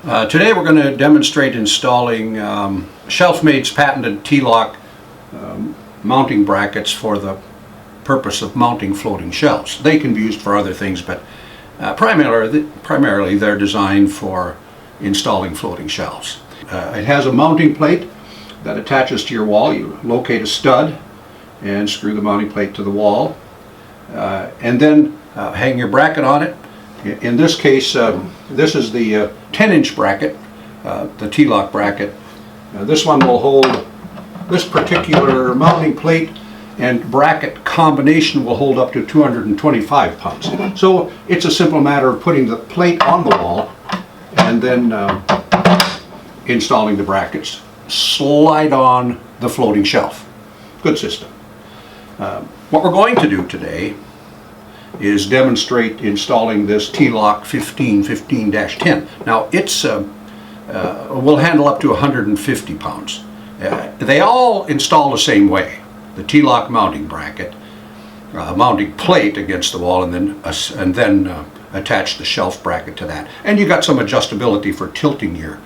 Today we're going to demonstrate installing Shelfmade's patented T-lock mounting brackets for the purpose of mounting floating shelves. They can be used for other things, but primarily they're designed for installing floating shelves. It has a mounting plate that attaches to your wall. You locate a stud and screw the mounting plate to the wall, and then hang your bracket on it. In this case, this is the 10-inch bracket, the T-lock bracket. This one will hold, this particular mounting plate and bracket combination will hold up to 225 pounds. So it's a simple matter of putting the plate on the wall and then installing the brackets. Slide on the floating shelf. Good system. What we're going to do today is demonstrate installing this T-lock 1515-10. Now it's will handle up to 150 pounds. They all install the same way. The T-lock mounting bracket, mounting plate against the wall, and then attach the shelf bracket to that. And you got some adjustability for tilting your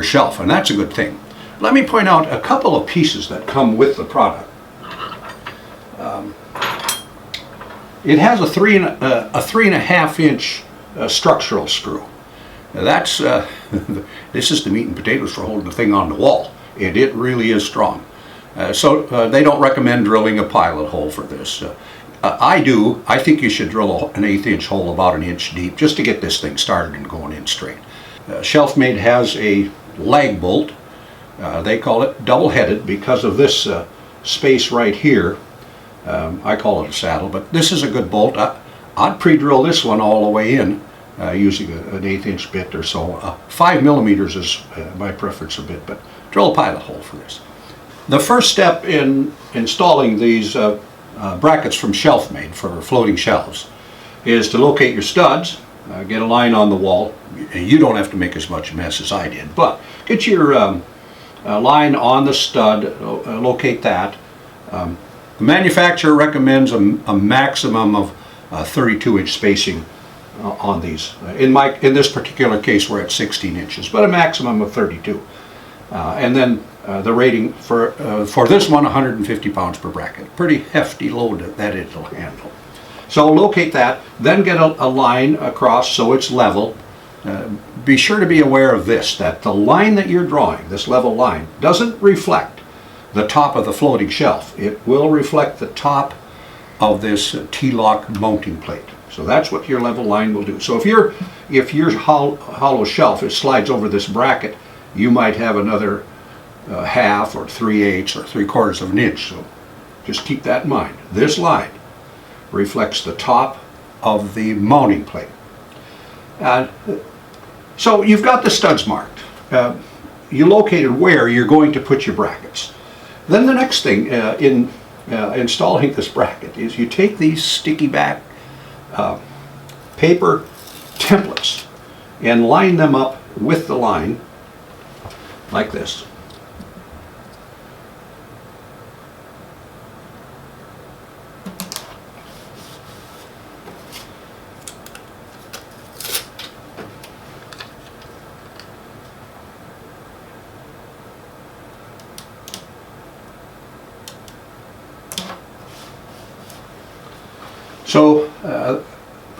shelf, and that's a good thing. Let me point out a couple of pieces that come with the product. It has a 3.5 inch structural screw. Now that's this is the meat and potatoes for holding the thing on the wall, and it really is strong. So they don't recommend drilling a pilot hole for this. I do. I think you should drill an 1/8 inch hole about 1 inch deep just to get this thing started and going in straight. Shelfmade has a lag bolt. They call it double-headed because of this space right here. I call it a saddle, but this is a good bolt. I'd pre-drill this one all the way in using an 1/8 inch bit or so. 5 millimeters is my preference a bit, but drill a pilot hole for this. The first step in installing these brackets from Shelfmade for floating shelves is to locate your studs, get a line on the wall. You don't have to make as much mess as I did, but get your line on the stud, locate that. The manufacturer recommends a maximum of 32-inch spacing on these. In this particular case, we're at 16 inches, but a maximum of 32. And then the rating for this one, 150 pounds per bracket. Pretty hefty load that it'll handle. So locate that, then get a line across so it's level. Be sure to be aware of this, that the line that you're drawing, this level line, doesn't reflect the top of the floating shelf. It will reflect the top of this T-lock mounting plate. So that's what your level line will do. So if your hollow shelf slides over this bracket, you might have another half or 3/8 or 3/4 of an inch. So just keep that in mind. This line reflects the top of the mounting plate. So you've got the studs marked. You located where you're going to put your brackets. Then the next thing in installing this bracket is you take these sticky back paper templates and line them up with the line like this. So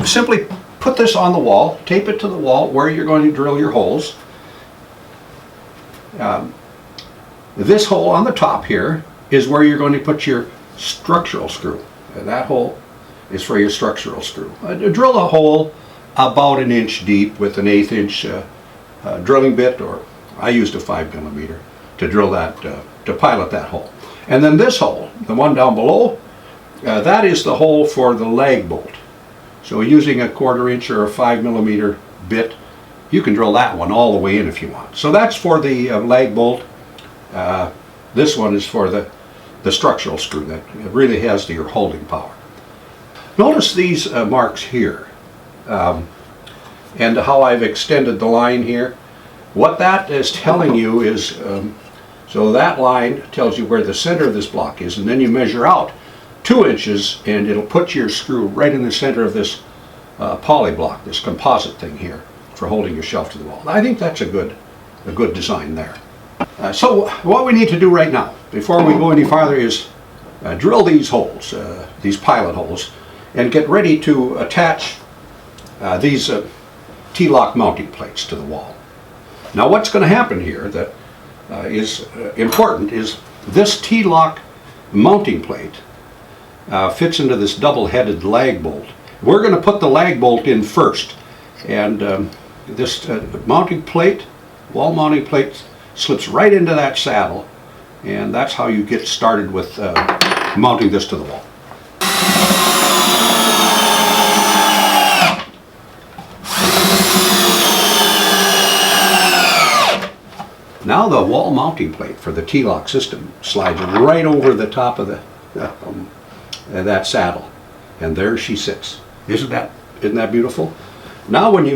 simply put this on the wall, tape it to the wall where you're going to drill your holes. This hole on the top here is where you're going to put your structural screw. That hole is for your structural screw. Drill a hole about 1 inch deep with an 1/8 inch drilling bit, or I used a 5 millimeter to drill that, to pilot that hole. And then this hole, the one down below, that is the hole for the lag bolt. So using a 1/4 inch or a 5 millimeter bit, you can drill that one all the way in if you want. So that's for the lag bolt. This one is for the structural screw that really has your holding power. Notice these marks here and how I've extended the line here. What that is telling you is, so that line tells you where the center of this block is, and then you measure out 2 inches and it'll put your screw right in the center of this poly block, this composite thing here. for holding your shelf to the wall. I think that's a good design there. So what we need to do right now, before we go any farther, is drill these holes, these pilot holes, and get ready to attach these T-lock mounting plates to the wall. Now what's going to happen here that is important is this T-lock mounting plate fits into this double-headed lag bolt. We're going to put the lag bolt in first, and this mounting plate, wall mounting plate, slips right into that saddle, and that's how you get started with mounting this to the wall. Now the wall mounting plate for the T-lock system slides right over the top of that saddle, and there she sits. Isn't that beautiful? Now when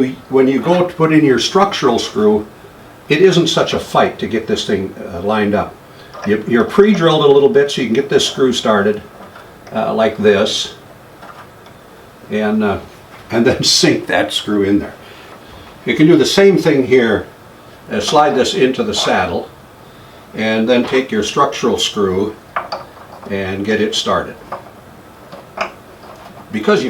you go to put in your structural screw, it isn't such a fight to get this thing lined up. You're pre-drilled a little bit so you can get this screw started like this, and then sink that screw in there. You can do the same thing here. Slide this into the saddle, and then take your structural screw and get it started. Because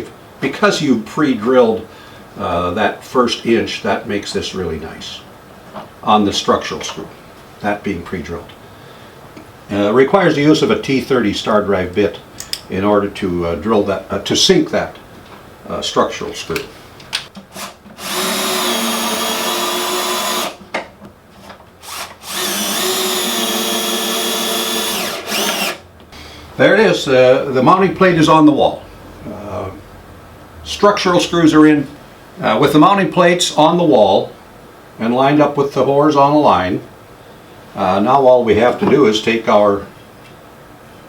you pre-drilled that first inch, that makes this really nice on the structural screw, that being pre-drilled. Requires the use of a T30 star drive bit in order to drill that, to sink that structural screw. There it is. The mounting plate is on the wall. Structural screws are in with the mounting plates on the wall and lined up with the horizontal line. Now all we have to do is take our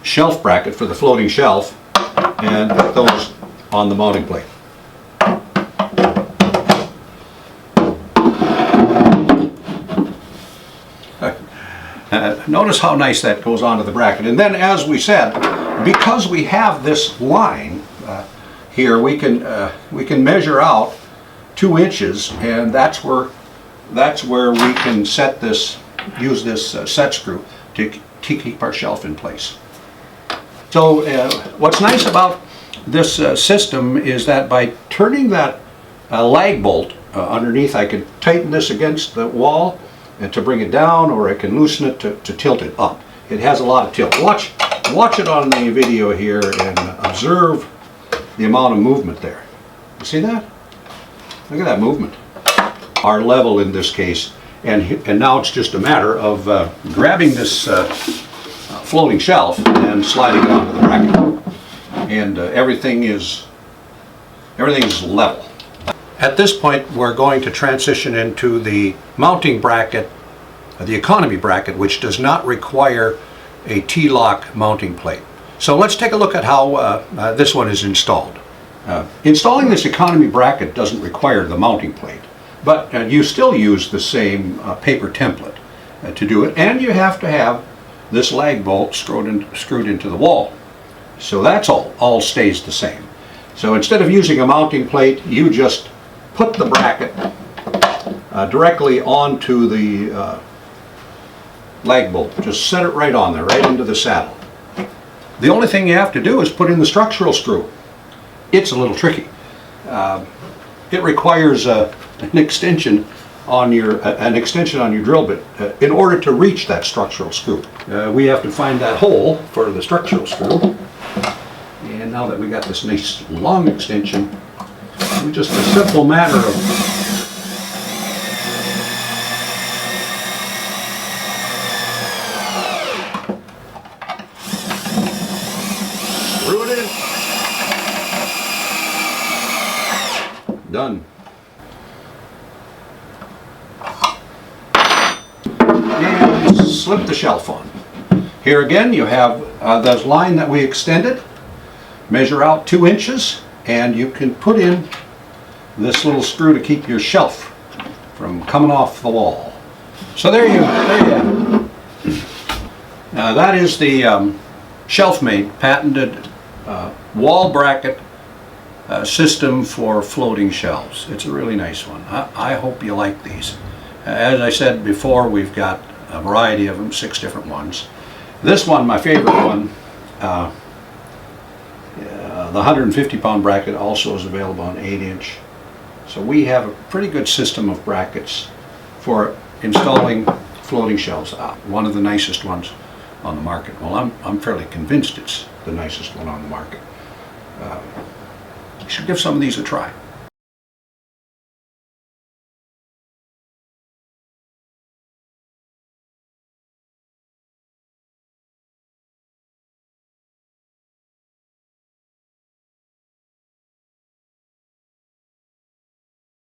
shelf bracket for the floating shelf and put those on the mounting plate. Notice how nice that goes onto the bracket. And then, as we said, because we have this line here, we can measure out 2 inches, and that's where we can set this, use this set screw to keep our shelf in place. So what's nice about this system is that by turning that lag bolt underneath, I can tighten this against the wall and to bring it down, or I can loosen it to tilt it up. It has a lot of tilt. Watch it on the video here and observe the amount of movement there. You see that? Look at that movement. Our level in this case, and now it's just a matter of grabbing this floating shelf and sliding it onto the bracket, and everything is level. At this point, we're going to transition into the mounting bracket, the economy bracket, which does not require a T-lock mounting plate. So let's take a look at how this one is installed. Installing this economy bracket doesn't require the mounting plate, but you still use the same paper template to do it, and you have to have this lag bolt screwed into the wall. So that's all stays the same. So instead of using a mounting plate, you just put the bracket directly onto the lag bolt. Just set it right on there, right into the saddle. The only thing you have to do is put in the structural screw. It's a little tricky. It requires an extension on your drill bit in order to reach that structural screw. We have to find that hole for the structural screw. And now that we got this nice long extension, it's just a simple matter of screw it in. Done. And slip the shelf on. Here again you have the line that we extended. Measure out 2 inches, and you can put in this little screw to keep your shelf from coming off the wall. So there you have it. That is the shelf-made, patented wall bracket system for floating shelves. It's a really nice one. I hope you like these. As I said before, we've got a variety of them, 6 different ones. This one, my favorite one, the 150-pound bracket also is available on 8-inch. So we have a pretty good system of brackets for installing floating shelves. One of the nicest ones on the market. Well, I'm fairly convinced it's the nicest one on the market. You should give some of these a try.